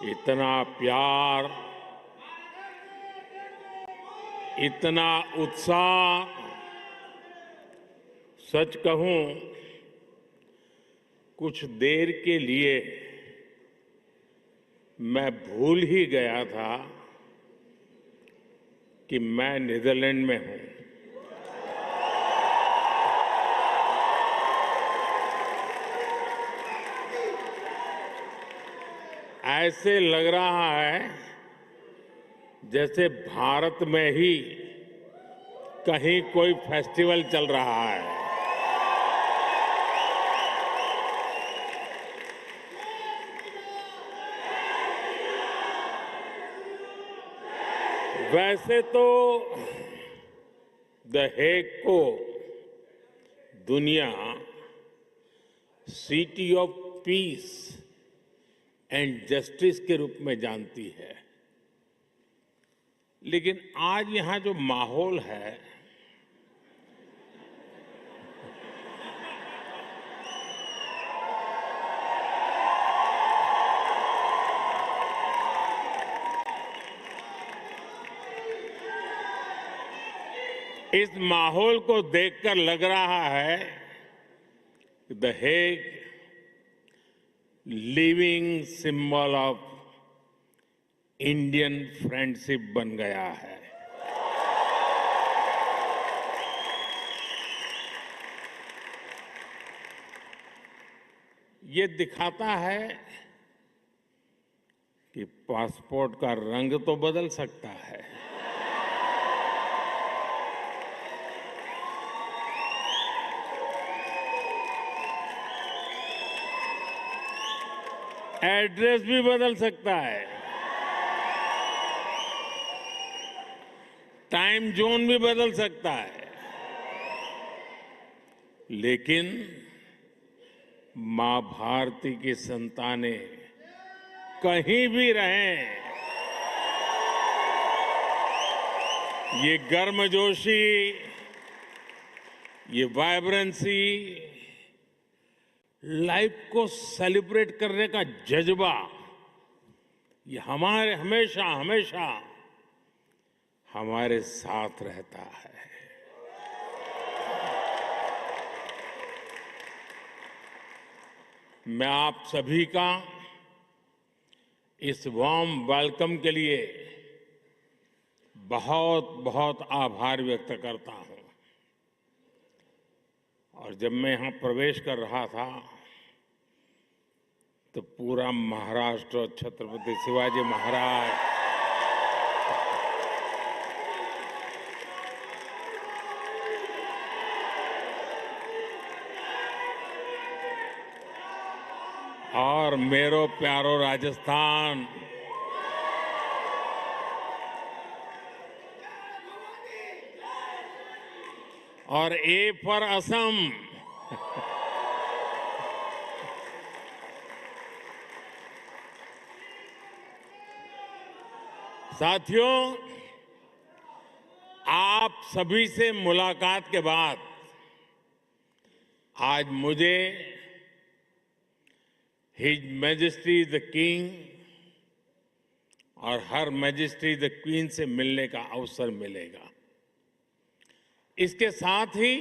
इतना प्यार, इतना उत्साह, सच कहूं कुछ देर के लिए मैं भूल ही गया था कि मैं नीदरलैंड में हूं। ऐसे लग रहा है जैसे भारत में ही कहीं कोई फेस्टिवल चल रहा है। वैसे तो द हेग को दुनिया city of peace and justice के रूप में जानती है, लेकिन आज यहां जो माहौल है इस माहौल को देखकर लग रहा है कि the Hague living symbol of Indian friendship बन गया है। ये दिखाता है कि पासपोर्ट का रंग तो बदल सकता है, एड्रेस भी बदल सकता है, टाइम जोन भी बदल सकता है, लेकिन मां भारती की संतानें कहीं भी रहें, ये गर्मजोशी, ये वाइब्रेंसी, लाइफ को सेलिब्रेट करने का जज्बा, ये हमारे हमेशा हमेशा हमारे साथ रहता है। मैं आप सभी का इस वार्म वेलकम के लिए बहुत बहुत आभार व्यक्त करता हूं। और जब मैं यहां प्रवेश कर रहा था तो पूरा महाराष्ट्र, छत्रपति शिवाजी महाराज, और मेरो प्यारो राजस्थान, और ए फॉर असम, साथियों, आप सभी से मुलाकात के बाद आज मुझे हिज मैजेस्टी द किंग और हर मैजेस्टी द क्वीन से मिलने का अवसर मिलेगा। इसके साथ ही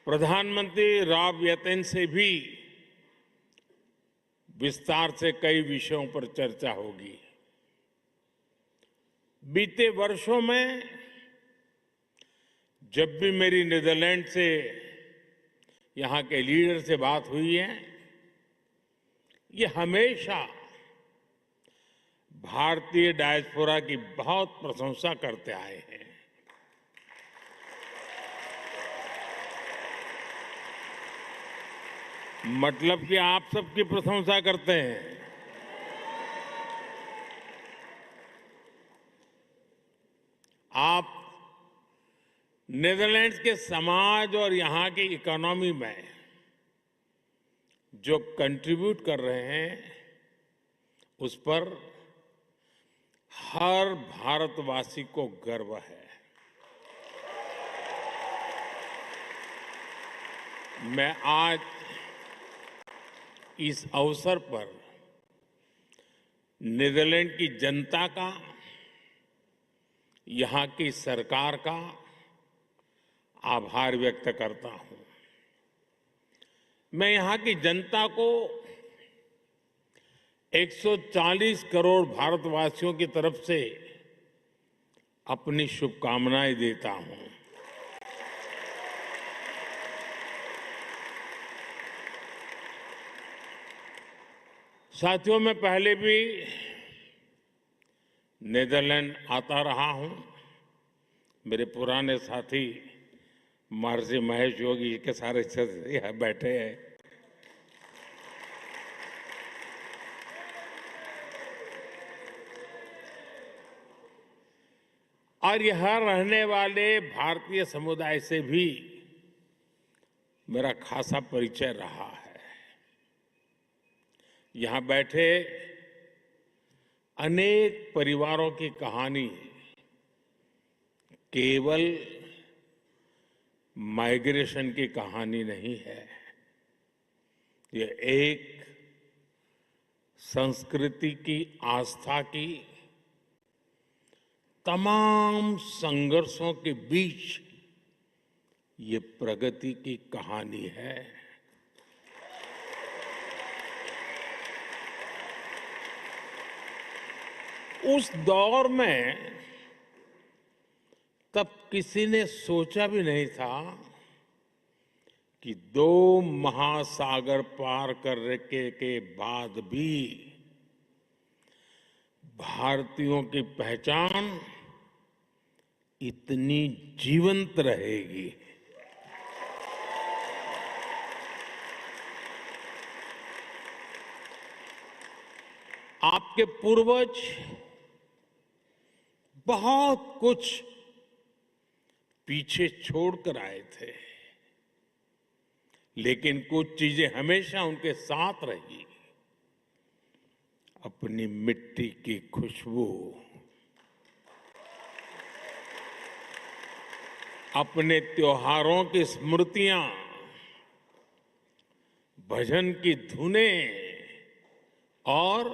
प्रधानमंत्री राव यतेन से भी विस्तार से कई विषयों पर चर्चा होगी। बीते वर्षों में जब भी मेरी नीदरलैंड से, यहां के लीडर से बात हुई है, ये हमेशा भारतीय डायस्पोरा की बहुत प्रशंसा करते आए हैं। मतलब कि आप सबकी प्रशंसा करते हैं। आप नीदरलैंड्स के समाज और यहां की इकोनॉमी में जो कंट्रीब्यूट कर रहे हैं, उस पर हर भारतवासी को गर्व है। मैं आज इस अवसर पर नीदरलैंड की जनता का, यहां की सरकार का आभार व्यक्त करता हूं। मैं यहां की जनता को 140 करोड़ भारतवासियों की तरफ से अपनी शुभकामनाएं देता हूं। साथियों, मैं पहले भी नीदरलैंड आता रहा हूं। मेरे पुराने साथी महर्षि महेश योगी के सारे सदस्य यहां बैठे हैं। और यहां रहने वाले भारतीय समुदाय से भी मेरा खासा परिचय रहा है। यहां बैठे अनेक परिवारों की कहानी केवल माइग्रेशन की कहानी नहीं है। ये एक संस्कृति की, आस्था की, तमाम संघर्षों के बीच ये प्रगति की कहानी है। उस दौर में तब किसी ने सोचा भी नहीं था कि 2 महासागर पार करने के बाद भी भारतीयों की पहचान इतनी जीवंत रहेगी। आपके पूर्वज बहुत कुछ पीछे छोड़कर आए थे, लेकिन कुछ चीजें हमेशा उनके साथ रही। अपनी मिट्टी की खुशबू, अपने त्योहारों की स्मृतियां, भजन की धुनें और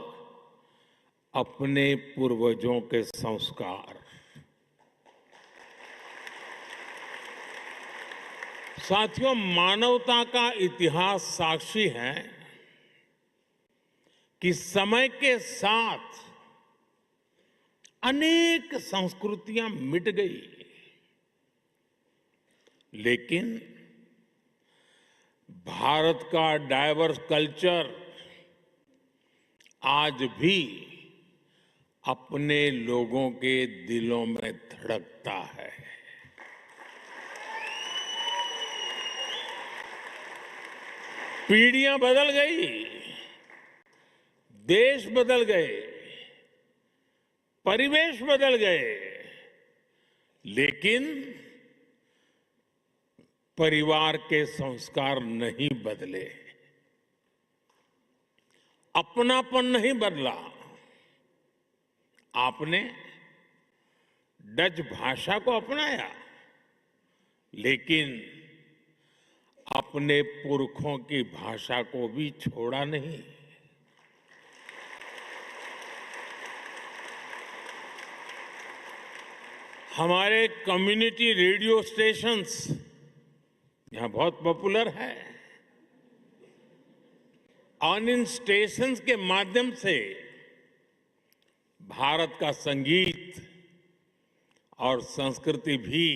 अपने पूर्वजों के संस्कार। साथियों, मानवता का इतिहास साक्षी है कि समय के साथ अनेक संस्कृतियां मिट गई, लेकिन भारत का डाइवर्स कल्चर आज भी अपने लोगों के दिलों में धड़कता है। पीढ़ियां बदल गई, देश बदल गए, परिवेश बदल गए, लेकिन परिवार के संस्कार नहीं बदले, अपनापन नहीं बदला। आपने डच भाषा को अपनाया, लेकिन अपने पुरखों की भाषा को भी छोड़ा नहीं। हमारे कम्युनिटी रेडियो स्टेशंस यहां बहुत पॉपुलर है और इन स्टेशंस के माध्यम से भारत का संगीत और संस्कृति भी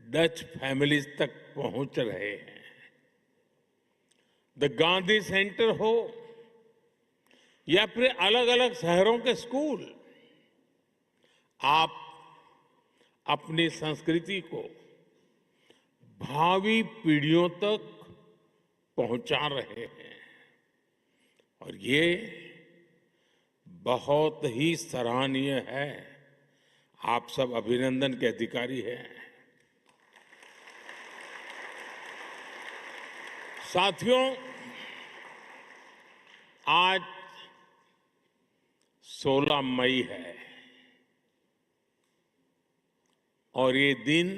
डच फैमिलीज तक पहुंच रहे हैं। द गांधी सेंटर हो या फिर अलग अलग शहरों के स्कूल, आप अपनी संस्कृति को भावी पीढ़ियों तक पहुंचा रहे हैं और ये बहुत ही सराहनीय है। आप सब अभिनंदन के अधिकारी हैं। साथियों, आज 16 मई है और ये दिन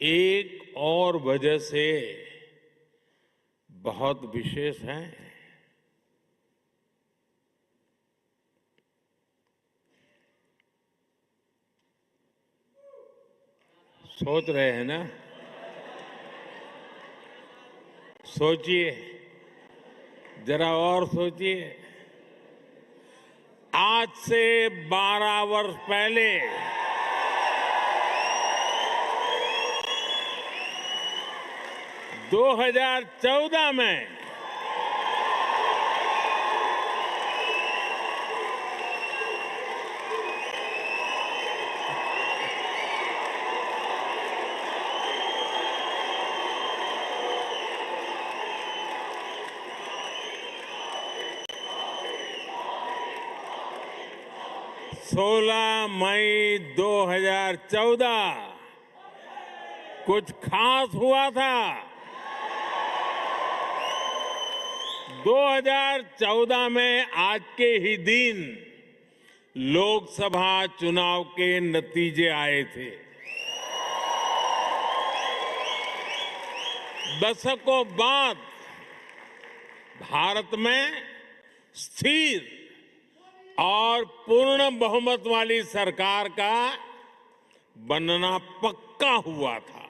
एक और वजह से बहुत विशेष है। सोच रहे हैं ना? सोचिए, जरा और सोचिए। आज से 12 वर्ष पहले 2014 में सोलह मई 2014 कुछ खास हुआ था। 2014 में आज के ही दिन लोकसभा चुनाव के नतीजे आए थे। दशकों बाद भारत में स्थिर और पूर्ण बहुमत वाली सरकार का बनना पक्का हुआ था।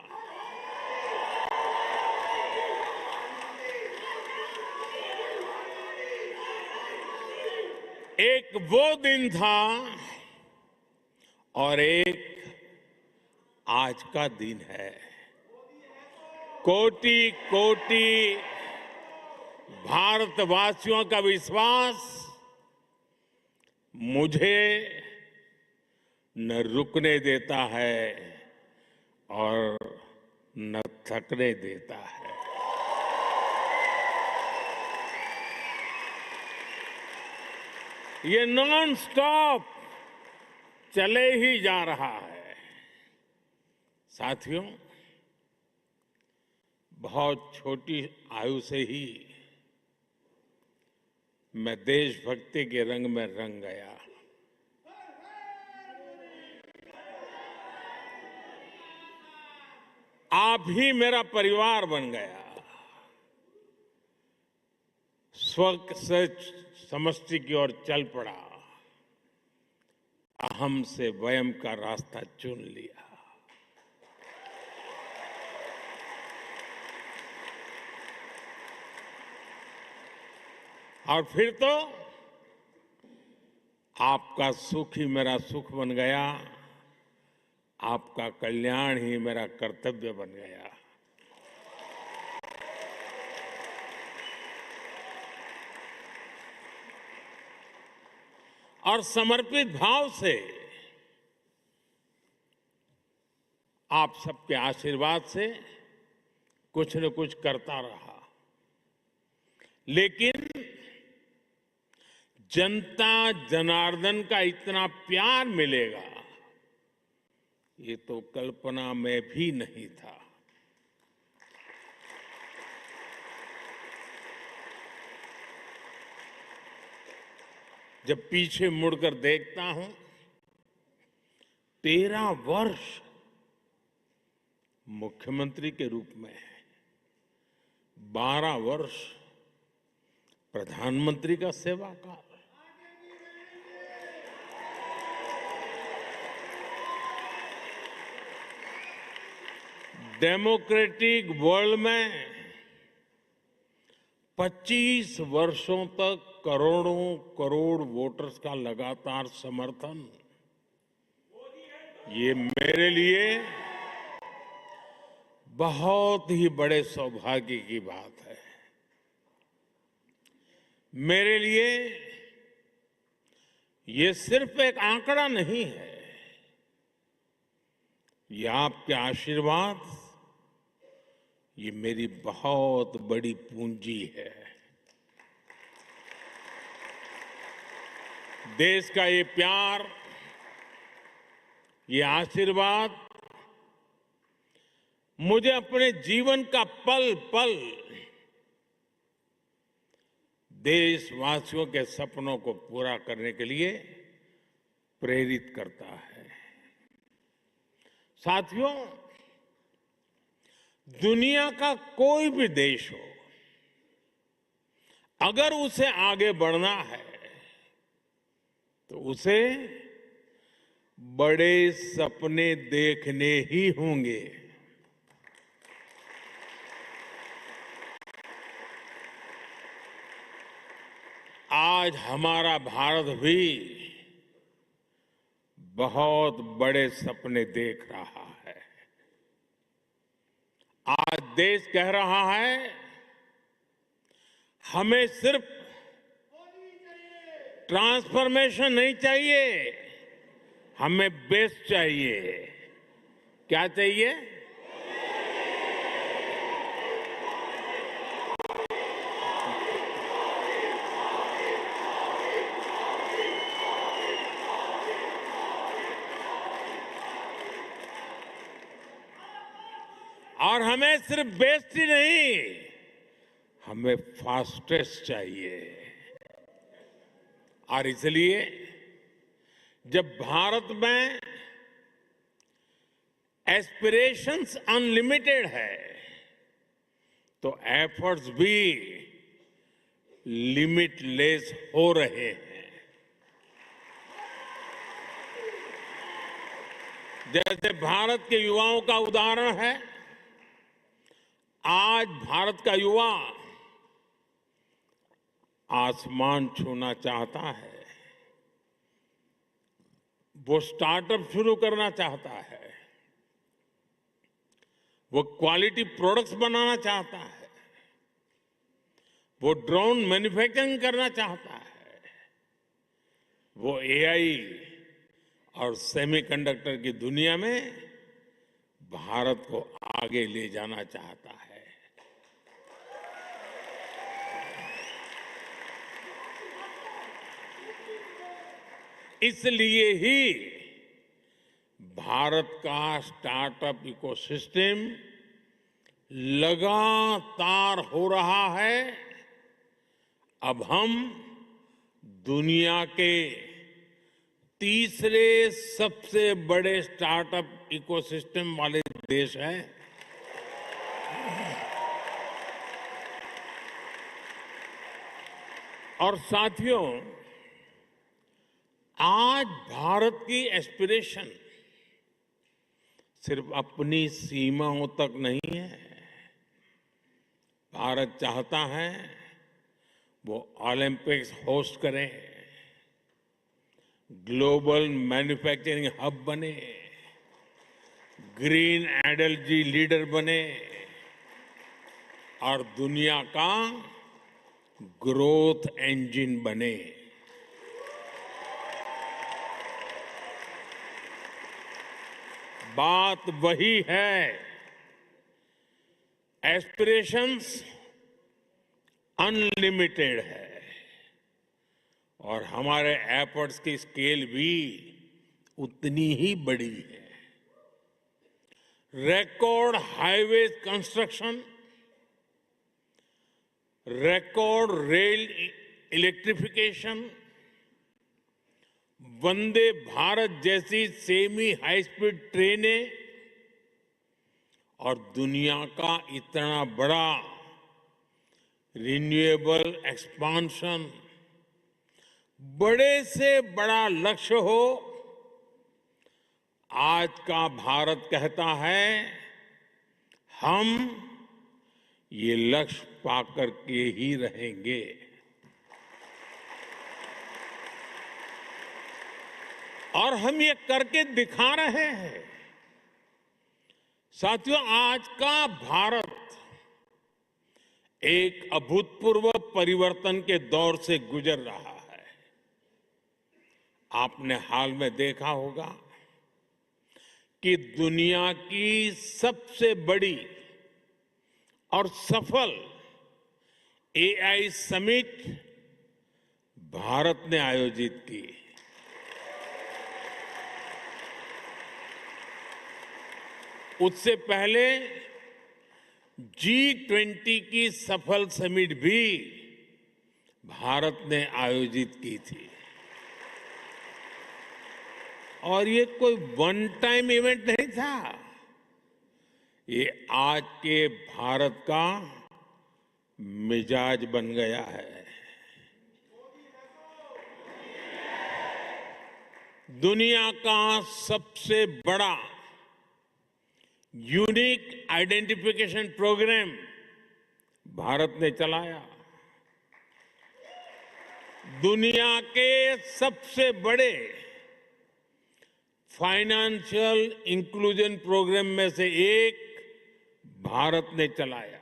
एक वो दिन था और एक आज का दिन है। कोटि कोटि भारतवासियों का विश्वास मुझे न रुकने देता है और न थकने देता है। ये नॉन स्टॉप चले ही जा रहा है। साथियों, बहुत छोटी आयु से ही मैं देशभक्ति के रंग में रंग गया। आप ही मेरा परिवार बन गया। स्व से समष्टि की ओर चल पड़ा। अहम से वयम का रास्ता चुन लिया। और फिर तो आपका सुख ही मेरा सुख बन गया। आपका कल्याण ही मेरा कर्तव्य बन गया। और समर्पित भाव से आप सबके आशीर्वाद से कुछ न कुछ करता रहा। लेकिन जनता जनार्दन का इतना प्यार मिलेगा, ये तो कल्पना में भी नहीं था। जब पीछे मुड़कर देखता हूं, 13 वर्ष मुख्यमंत्री के रूप में, 12 वर्ष प्रधानमंत्री का सेवा काल, डेमोक्रेटिक वर्ल्ड में 25 वर्षों तक करोड़ों करोड़ वोटर्स का लगातार समर्थन, ये मेरे लिए बहुत ही बड़े सौभाग्य की बात है। मेरे लिए ये सिर्फ एक आंकड़ा नहीं है, ये आपके आशीर्वाद, ये मेरी बहुत बड़ी पूंजी है। देश का ये प्यार, ये आशीर्वाद मुझे अपने जीवन का पल पल देशवासियों के सपनों को पूरा करने के लिए प्रेरित करता है। साथियों, दुनिया का कोई भी देश हो, अगर उसे आगे बढ़ना है तो उसे बड़े सपने देखने ही होंगे। आज हमारा भारत भी बहुत बड़े सपने देख रहा है। आज देश कह रहा है, हमें सिर्फ ट्रांसफॉर्मेशन नहीं चाहिए, हमें बेस्ट चाहिए। क्या चाहिए? और हमें सिर्फ बेस्ट ही नहीं, हमें फास्टेस्ट चाहिए। और इसलिए जब भारत में एस्पिरेशंस अनलिमिटेड है, तो एफर्ट्स भी लिमिटलेस हो रहे हैं। जैसे भारत के युवाओं का उदाहरण है, आज भारत का युवा आसमान छूना चाहता है, वो स्टार्टअप शुरू करना चाहता है, वो क्वालिटी प्रोडक्ट्स बनाना चाहता है, वो ड्रोन मैन्युफैक्चरिंग करना चाहता है, वो एआई और सेमीकंडक्टर की दुनिया में भारत को आगे ले जाना चाहता है। इसलिए ही भारत का स्टार्टअप इकोसिस्टम लगातार हो रहा है। अब हम दुनिया के तीसरे सबसे बड़े स्टार्टअप इकोसिस्टम वाले देश हैं। और साथियों, आज भारत की एस्पिरेशन सिर्फ अपनी सीमाओं तक नहीं है। भारत चाहता है वो ओलंपिक्स होस्ट करे, ग्लोबल मैन्युफैक्चरिंग हब बने, ग्रीन एनर्जी लीडर बने और दुनिया का ग्रोथ इंजन बने। बात वही है, एस्पिरेशंस अनलिमिटेड है और हमारे एफर्ट्स की स्केल भी उतनी ही बड़ी है। Record highway construction, record rail electrification, Vande Bharat जैसी सेमी हाई स्पीड ट्रेनें और दुनिया का इतना बड़ा रिन्यूएबल एक्सपांशन, बड़े से बड़ा लक्ष्य हो, आज का भारत कहता है हम ये लक्ष्य पाकर के ही रहेंगे। और हम ये करके दिखा रहे हैं। साथियों, आज का भारत एक अभूतपूर्व परिवर्तन के दौर से गुजर रहा है। आपने हाल में देखा होगा कि दुनिया की सबसे बड़ी और सफल एआई समिट भारत ने आयोजित की। उससे पहले G20 की सफल समिट भी भारत ने आयोजित की थी। और ये कोई वन टाइम इवेंट नहीं था, ये आज के भारत का मिजाज बन गया है। दुनिया का सबसे बड़ा यूनिक आइडेंटिफिकेशन प्रोग्राम भारत ने चलाया। दुनिया के सबसे बड़े फाइनेंशियल इंक्लूजन प्रोग्राम में से एक भारत ने चलाया।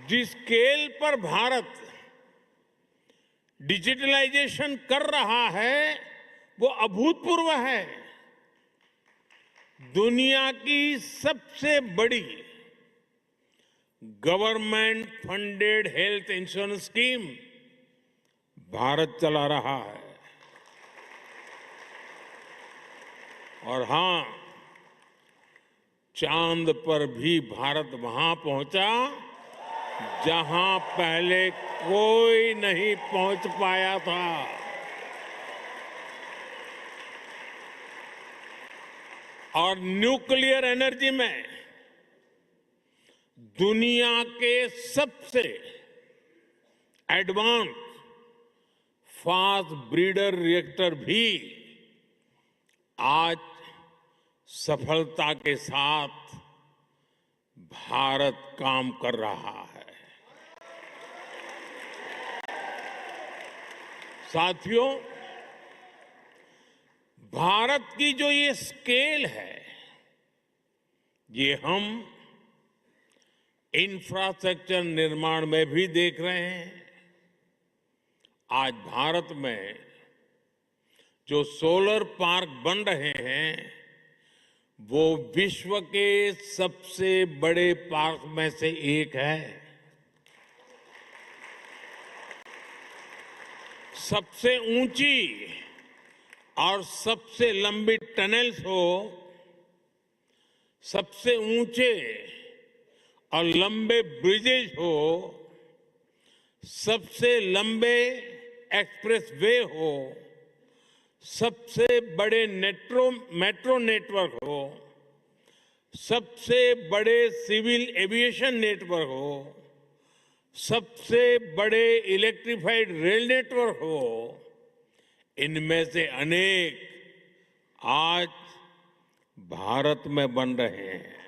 जिस स्केल पर भारत डिजिटलाइजेशन कर रहा है वो अभूतपूर्व है। दुनिया की सबसे बड़ी government funded health insurance scheme Bharat चला रहा है। और हां, चांद पर भी भारत वहां पहुंचा जहां पहले कोई नहीं पहुंच पाया था। और न्यूक्लियर एनर्जी में दुनिया के सबसे एडवांस फास्ट ब्रीडर रिएक्टर भी आज सफलता के साथ भारत काम कर रहा है। साथियों, भारत की जो ये स्केल है, ये हम इंफ्रास्ट्रक्चर निर्माण में भी देख रहे हैं। आज भारत में जो सोलर पार्क बन रहे हैं वो विश्व के सबसे बड़े पार्क में से एक है। सबसे ऊंची और सबसे लंबी टनल्स हो, सबसे ऊंचे और लंबे ब्रिजेज हो, सबसे लंबे एक्सप्रेस वे हो, सबसे बड़े मेट्रो नेटवर्क हो, सबसे बड़े सिविल एविएशन नेटवर्क हो, सबसे बड़े इलेक्ट्रिफाइड रेल नेटवर्क हो, इनमें से अनेक आज भारत में बन रहे हैं।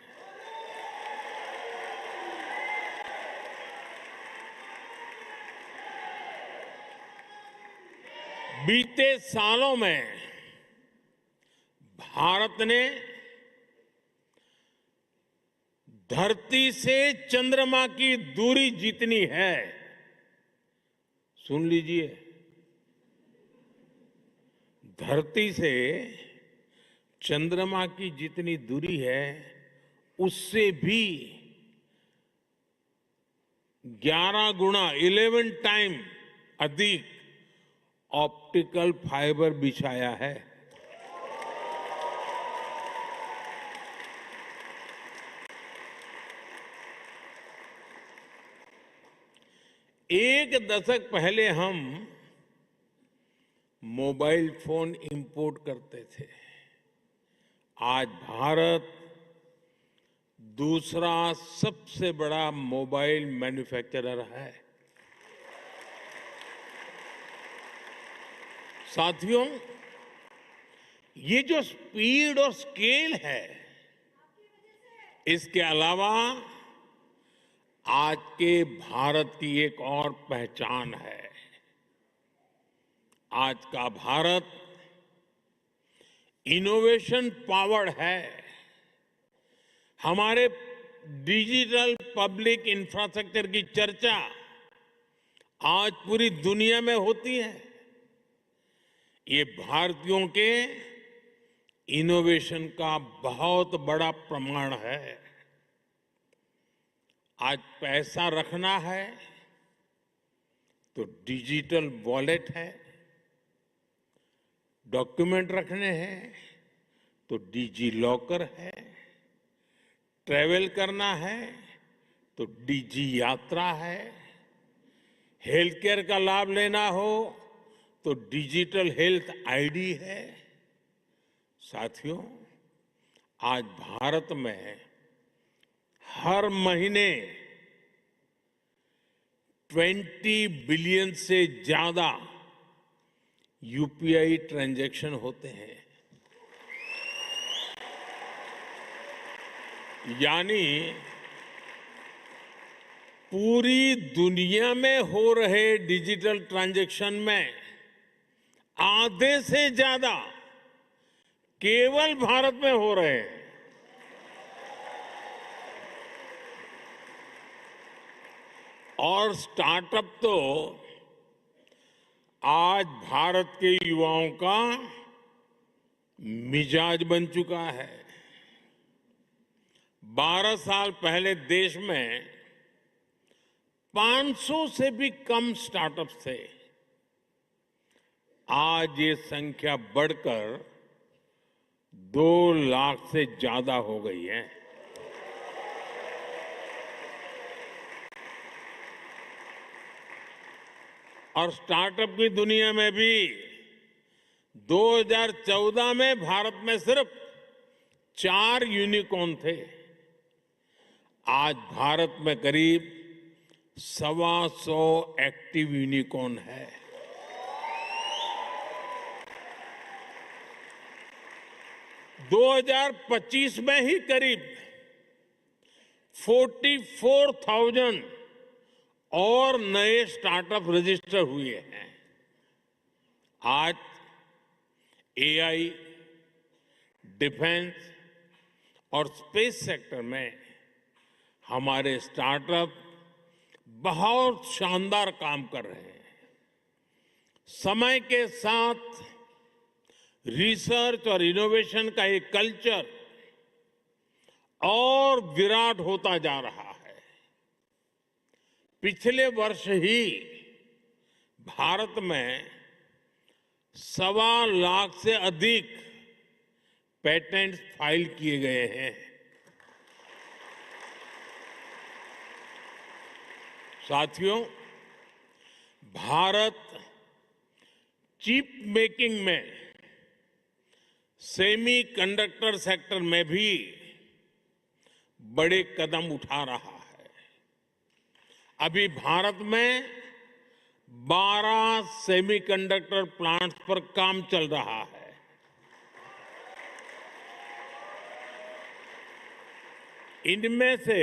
बीते सालों में भारत ने धरती से चंद्रमा की दूरी जितनी है, सुन लीजिए, धरती से चंद्रमा की जितनी दूरी है उससे भी 11 गुना 11 टाइम अधिक ऑप्टिकल फाइबर बिछाया है। एक दशक पहले हम मोबाइल फोन इंपोर्ट करते थे। आज भारत दूसरा सबसे बड़ा मोबाइल मैन्युफैक्चरर है। साथियों, ये जो स्पीड और स्केल है, इसके अलावा आज के भारत की एक और पहचान है। आज का भारत इनोवेशन पावर्ड है। हमारे डिजिटल पब्लिक इंफ्रास्ट्रक्चर की चर्चा आज पूरी दुनिया में होती है। ये भारतीयों के इनोवेशन का बहुत बड़ा प्रमाण है। आज पैसा रखना है तो डिजिटल वॉलेट है, डॉक्यूमेंट रखने हैं तो डिजी लॉकर है, ट्रैवल करना है तो डिजी यात्रा है, हेल्थ केयर का लाभ लेना हो तो डिजिटल हेल्थ आईडी है। साथियों, आज भारत में हर महीने 20 बिलियन से ज्यादा यूपीआई ट्रांजैक्शन होते हैं। यानी पूरी दुनिया में हो रहे डिजिटल ट्रांजैक्शन में आधे से ज्यादा केवल भारत में हो रहे हैं। और स्टार्टअप तो आज भारत के युवाओं का मिजाज बन चुका है। 12 साल पहले देश में 500 से भी कम स्टार्टअप्स थे। आज ये संख्या बढ़कर 2 लाख से ज्यादा हो गई है। और स्टार्टअप की दुनिया में भी 2014 में भारत में सिर्फ 4 यूनिकॉर्न थे। आज भारत में करीब 125 एक्टिव यूनिकॉर्न है। दो 2025 में ही करीब 44,000 और नए स्टार्टअप रजिस्टर हुए हैं। आज एआई, डिफेंस और स्पेस सेक्टर में हमारे स्टार्टअप बहुत शानदार काम कर रहे हैं। समय के साथ रिसर्च और इनोवेशन का एक कल्चर और विराट होता जा रहा है। पिछले वर्ष ही भारत में 1.25 लाख से अधिक पेटेंट फाइल किए गए हैं। साथियों, भारत चिप मेकिंग में, सेमी कंडक्टर सेक्टर में भी बड़े कदम उठा रहा है। अभी भारत में 12 सेमीकंडक्टर प्लांट्स पर काम चल रहा है। इनमें से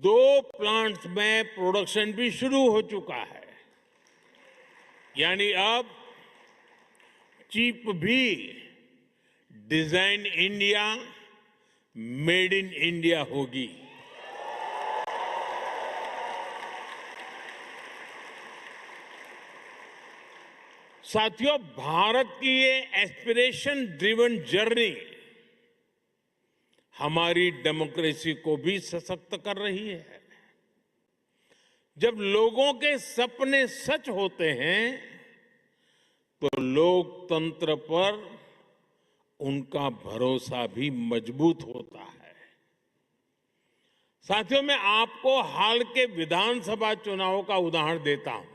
2 प्लांट्स में प्रोडक्शन भी शुरू हो चुका है। यानी अब चिप भी design India, made in India होगी। साथियों, भारत की ये एस्पिरेशन ड्रिवन जर्नी हमारी डेमोक्रेसी को भी सशक्त कर रही है। जब लोगों के सपने सच होते हैं तो लोकतंत्र पर उनका भरोसा भी मजबूत होता है। साथियों, मैं आपको हाल के विधानसभा चुनाव का उदाहरण देता हूं।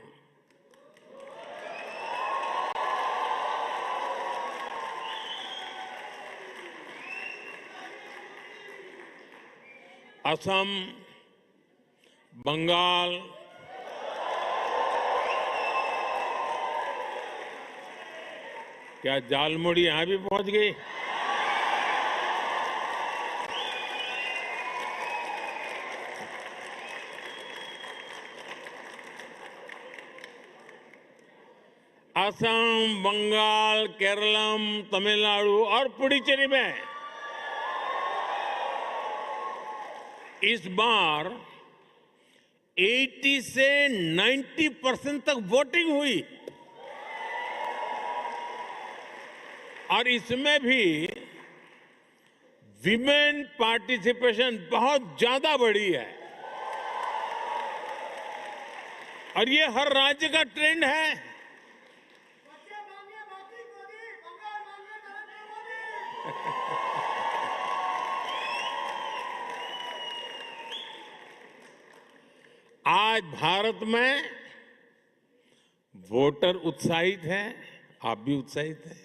असम, बंगाल, क्या झालमुड़ी यहां भी पहुंच गई? असम, बंगाल, केरलम, तमिलनाडु और पुडुचेरी में इस बार 80 से 90% तक वोटिंग हुई। और इसमें भी विमेन पार्टिसिपेशन बहुत ज्यादा बढ़ी है। और ये हर राज्य का ट्रेंड है। आज भारत में वोटर उत्साहित है, आप भी उत्साहित हैं।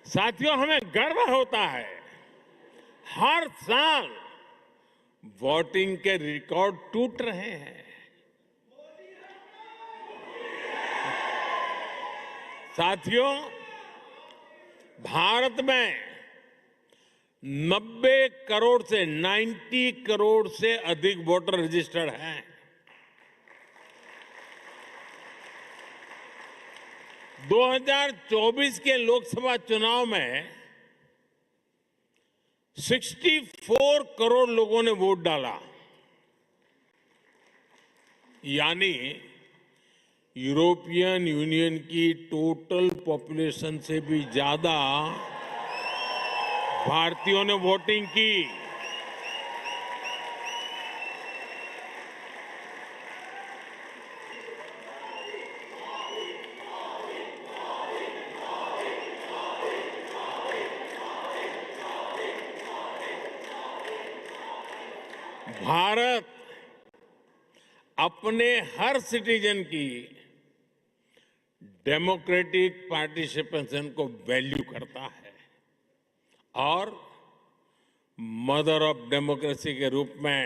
साथियों, हमें गर्व होता है हर साल वोटिंग के रिकॉर्ड टूट रहे हैं। साथियों, भारत में 90 करोड़ से 90 करोड़ से अधिक वोटर रजिस्टर्ड हैं। 2024 के लोकसभा चुनाव में 64 करोड़ लोगों ने वोट डाला, यानी यूरोपियन यूनियन की टोटल पॉपुलेशन से भी ज्यादा भारतीयों ने वोटिंग की। भारत अपने हर सिटीजन की डेमोक्रेटिक पार्टिसिपेशन को वैल्यू करता है और मदर ऑफ डेमोक्रेसी के रूप में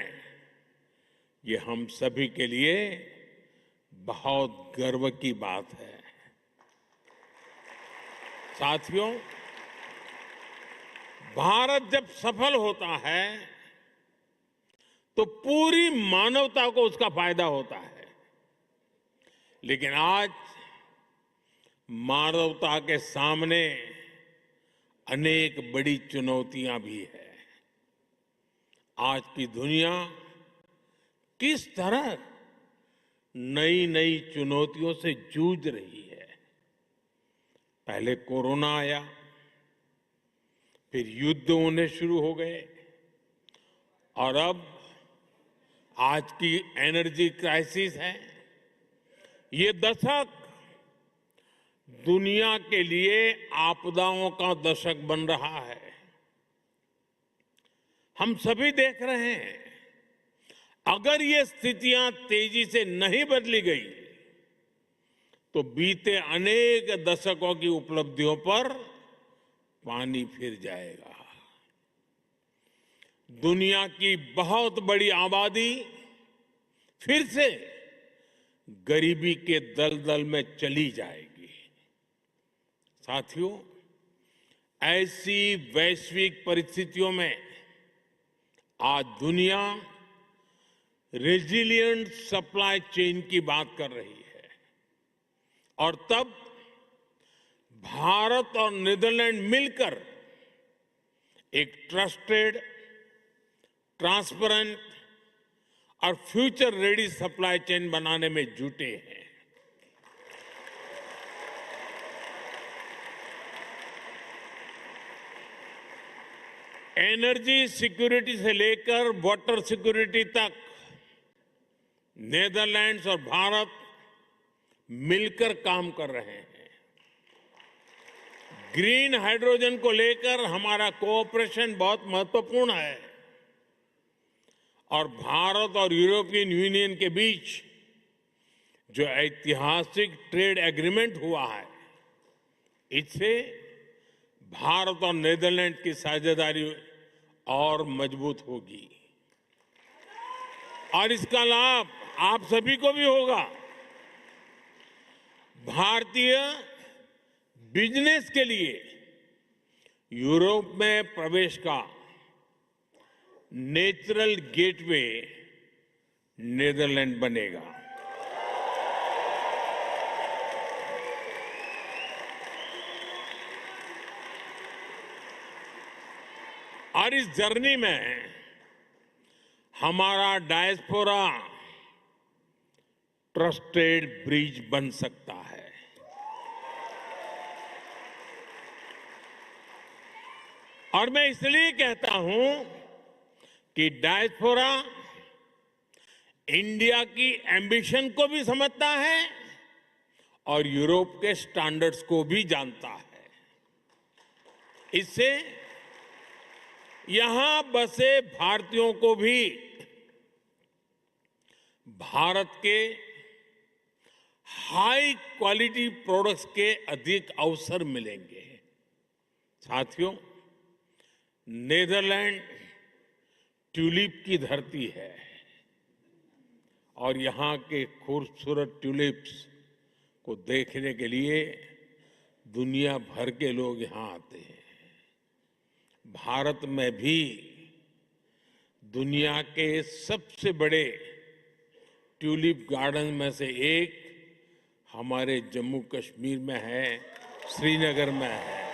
ये हम सभी के लिए बहुत गर्व की बात है। साथियों, भारत जब सफल होता है तो पूरी मानवता को उसका फायदा होता है, लेकिन आज मानवता के सामने अनेक बड़ी चुनौतियां भी है। आज की दुनिया किस तरह नई नई चुनौतियों से जूझ रही है। पहले कोरोना आया, फिर युद्ध होने शुरू हो गए और अब आज की एनर्जी क्राइसिस है। ये दशक दुनिया के लिए आपदाओं का दशक बन रहा है। हम सभी देख रहे हैं, अगर ये स्थितियां तेजी से नहीं बदली गई तो बीते अनेक दशकों की उपलब्धियों पर पानी फिर जाएगा। दुनिया की बहुत बड़ी आबादी फिर से गरीबी के दलदल में चली जाएगी। साथियों, ऐसी वैश्विक परिस्थितियों में आज दुनिया रेजिलिएंट सप्लाई चेन की बात कर रही है और तब भारत और नीदरलैंड मिलकर एक ट्रस्टेड, ट्रांसपेरेंट और फ्यूचर रेडी सप्लाई चेन बनाने में जुटे हैं। एनर्जी सिक्योरिटी से लेकर वाटर सिक्योरिटी तक नीदरलैंड्स और भारत मिलकर काम कर रहे हैं। ग्रीन हाइड्रोजन को लेकर हमारा कोऑपरेशन बहुत महत्वपूर्ण है और भारत और यूरोपियन यूनियन के बीच जो ऐतिहासिक ट्रेड एग्रीमेंट हुआ है, इससे भारत और नीदरलैंड की साझेदारी और मजबूत होगी और इसका लाभ आप सभी को भी होगा। भारतीय बिजनेस के लिए यूरोप में प्रवेश का नेचुरल गेटवे नीदरलैंड बनेगा। और इस जर्नी में हमारा डायस्पोरा ट्रस्टेड ब्रिज बन सकता है। और मैं इसलिए कहता हूं कि डायस्पोरा इंडिया की एंबिशन को भी समझता है और यूरोप के स्टैंडर्ड्स को भी जानता है। इससे यहां बसे भारतीयों को भी भारत के हाई क्वालिटी प्रोडक्ट्स के अधिक अवसर मिलेंगे। साथियों, नेदरलैंड ट्यूलिप की धरती है और यहाँ के खूबसूरत ट्यूलिप्स को देखने के लिए दुनिया भर के लोग यहाँ आते हैं। भारत में भी दुनिया के सबसे बड़े ट्यूलिप गार्डन में से एक हमारे जम्मू कश्मीर में है, श्रीनगर में है।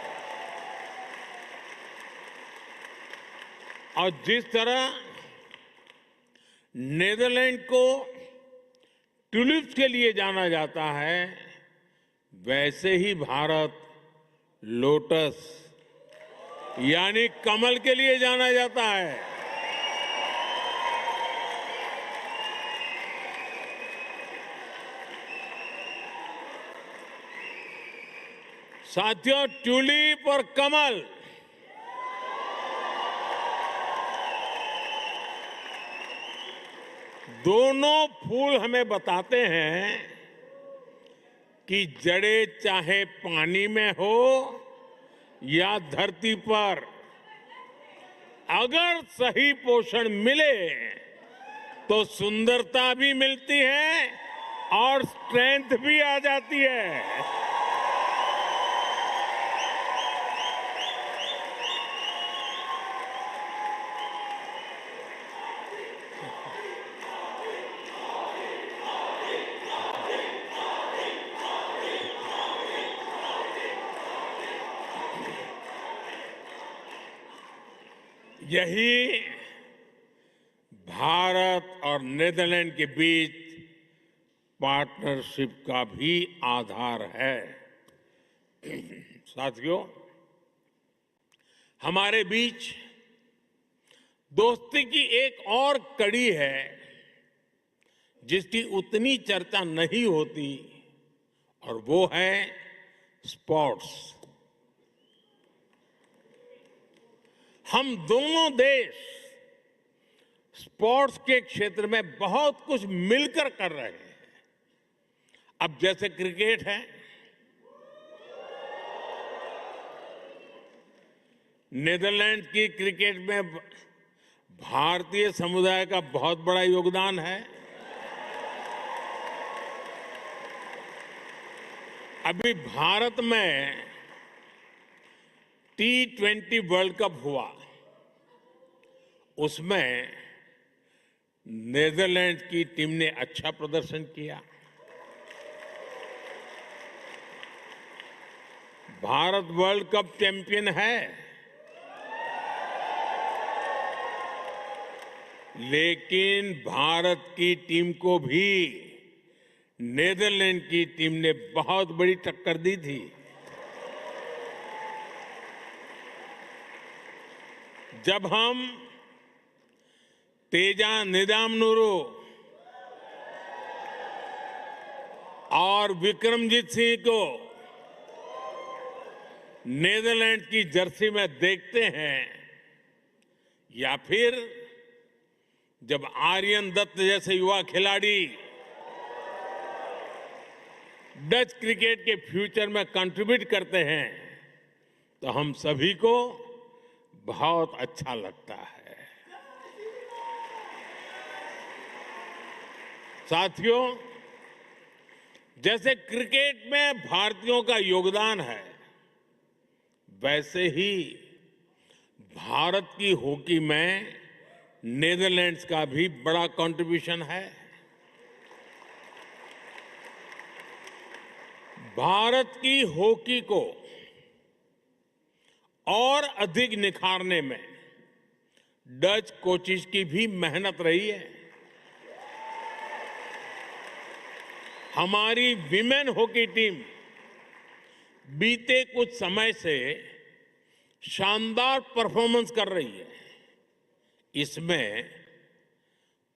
और जिस तरह नेदरलैंड को ट्यूलिप्स के लिए जाना जाता है, वैसे ही भारत लोटस यानी कमल के लिए जाना जाता है। साथियों, ट्यूलिप और कमल दोनों फूल हमें बताते हैं कि जड़ें चाहे पानी में हो या धरती पर, अगर सही पोषण मिले तो सुंदरता भी मिलती है और स्ट्रेंथ भी आ जाती है। यही भारत और नेदरलैंड के बीच पार्टनरशिप का भी आधार है। साथियों, हमारे बीच दोस्ती की एक और कड़ी है जिसकी उतनी चर्चा नहीं होती, और वो है स्पोर्ट्स। हम दोनों देश स्पोर्ट्स के क्षेत्र में बहुत कुछ मिलकर कर रहे हैं। अब जैसे क्रिकेट है, नेदरलैंड की क्रिकेट में भारतीय समुदाय का बहुत बड़ा योगदान है। अभी भारत में T20 वर्ल्ड कप हुआ, उसमें नेदरलैंड की टीम ने अच्छा प्रदर्शन किया। भारत वर्ल्ड कप चैंपियन है, लेकिन भारत की टीम को भी नेदरलैंड की टीम ने बहुत बड़ी टक्कर दी थी। जब हम तेजा निदामनुरू और विक्रमजीत सिंह को नेदरलैंड की जर्सी में देखते हैं, या फिर जब आर्यन दत्त जैसे युवा खिलाड़ी डच क्रिकेट के फ्यूचर में कंट्रीब्यूट करते हैं, तो हम सभी को बहुत अच्छा लगता है। साथियों, जैसे क्रिकेट में भारतीयों का योगदान है, वैसे ही भारत की हॉकी में नेदरलैंड्स का भी बड़ा कंट्रीब्यूशन है। भारत की हॉकी को और अधिक निखारने में डच कोचेस की भी मेहनत रही है। हमारी विमेन हॉकी टीम बीते कुछ समय से शानदार परफॉर्मेंस कर रही है। इसमें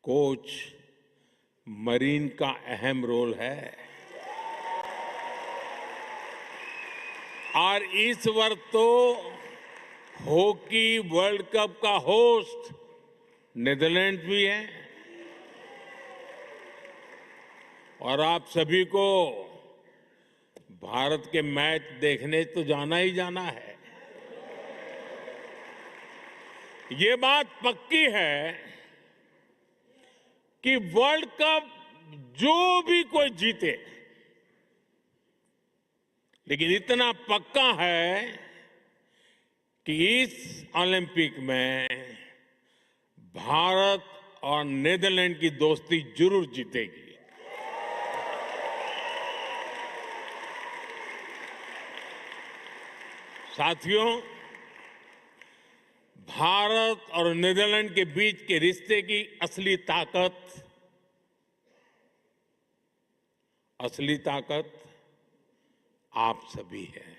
कोच मरीन का अहम रोल है। और इस वर्ष तो हॉकी वर्ल्ड कप का होस्ट नेदरलैंड्स भी है, और आप सभी को भारत के मैच देखने तो जाना ही जाना है। ये बात पक्की है कि वर्ल्ड कप जो भी कोई जीते, लेकिन इतना पक्का है कि इस ओलंपिक में भारत और नीदरलैंड की दोस्ती जरूर जीतेगी। साथियों, भारत और नीदरलैंड के बीच के रिश्ते की असली ताकत आप सभी हैं।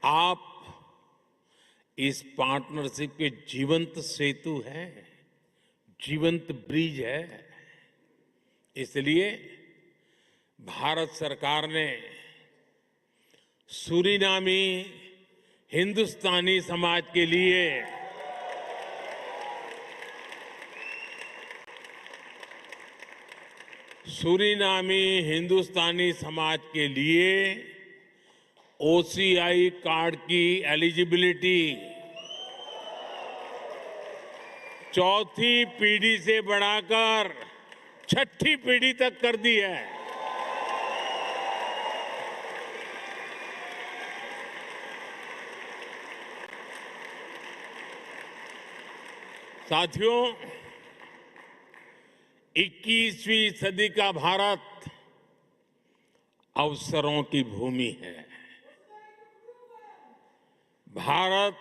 आप इस पार्टनरशिप के जीवंत सेतु हैं, जीवंत ब्रिज है। इसलिए भारत सरकार ने सूरीनामी हिंदुस्तानी समाज के लिए OCI कार्ड की एलिजिबिलिटी चौथी पीढ़ी से बढ़ाकर छठी पीढ़ी तक कर दी है। साथियों, 21वीं सदी का भारत अवसरों की भूमि है। भारत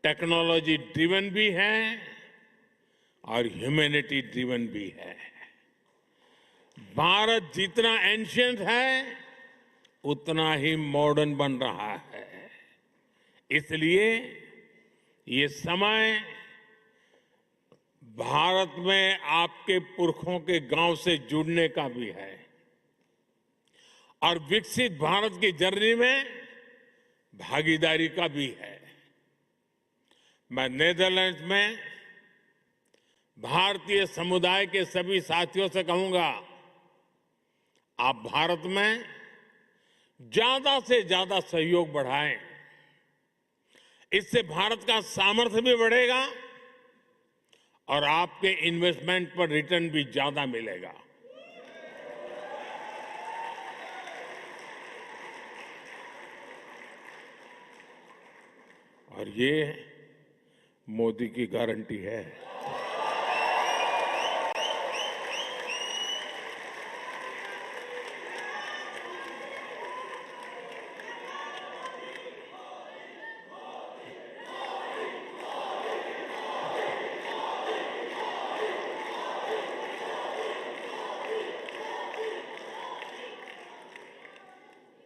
टेक्नोलॉजी ड्रिवन भी है और ह्यूमैनिटी ड्रिवन भी है। भारत जितना एंशिएंट है उतना ही मॉडर्न बन रहा है। इसलिए ये समय भारत में आपके पुरखों के गांव से जुड़ने का भी है और विकसित भारत की जर्नी में भागीदारी का भी है। मैं नीदरलैंड्स में भारतीय समुदाय के सभी साथियों से कहूंगा, आप भारत में ज्यादा से ज्यादा सहयोग बढ़ाएं। इससे भारत का सामर्थ्य भी बढ़ेगा और आपके इन्वेस्टमेंट पर रिटर्न भी ज्यादा मिलेगा। और ये मोदी की गारंटी है।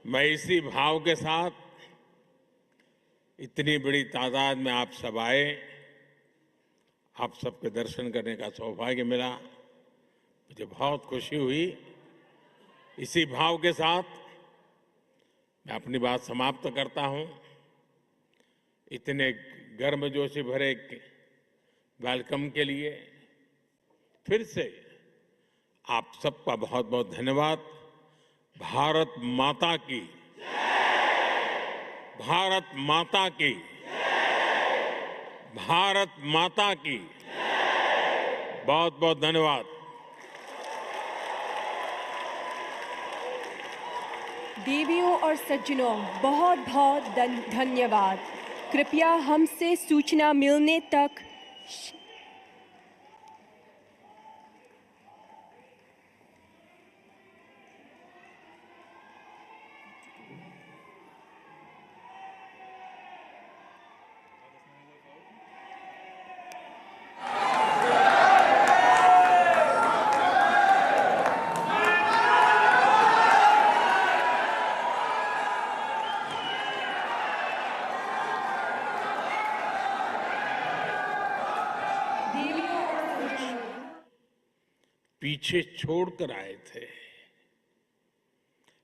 मैं इसी भाव के साथ इतनी बड़ी तादाद में आप सब आए, आप सबके दर्शन करने का सौभाग्य मिला, मुझे बहुत खुशी हुई। इसी भाव के साथ मैं अपनी बात समाप्त करता हूं। इतने गर्मजोशी भरे वेलकम के लिए फिर से आप सबका बहुत बहुत धन्यवाद। भारत माता की, भारत माता की, भारत माता की बहुत बहुत धन्यवाद। देवियों और सज्जनों, बहुत बहुत धन्यवाद। कृपया हमसे सूचना मिलने तक पीछे छोड़कर आए थे,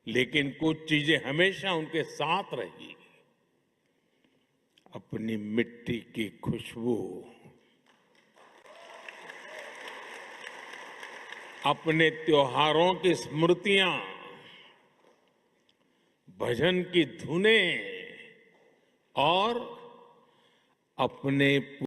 लेकिन कुछ चीजें हमेशा उनके साथ रही। अपनी मिट्टी की खुशबू, अपने त्योहारों की स्मृतियां, भजन की धुनें और अपने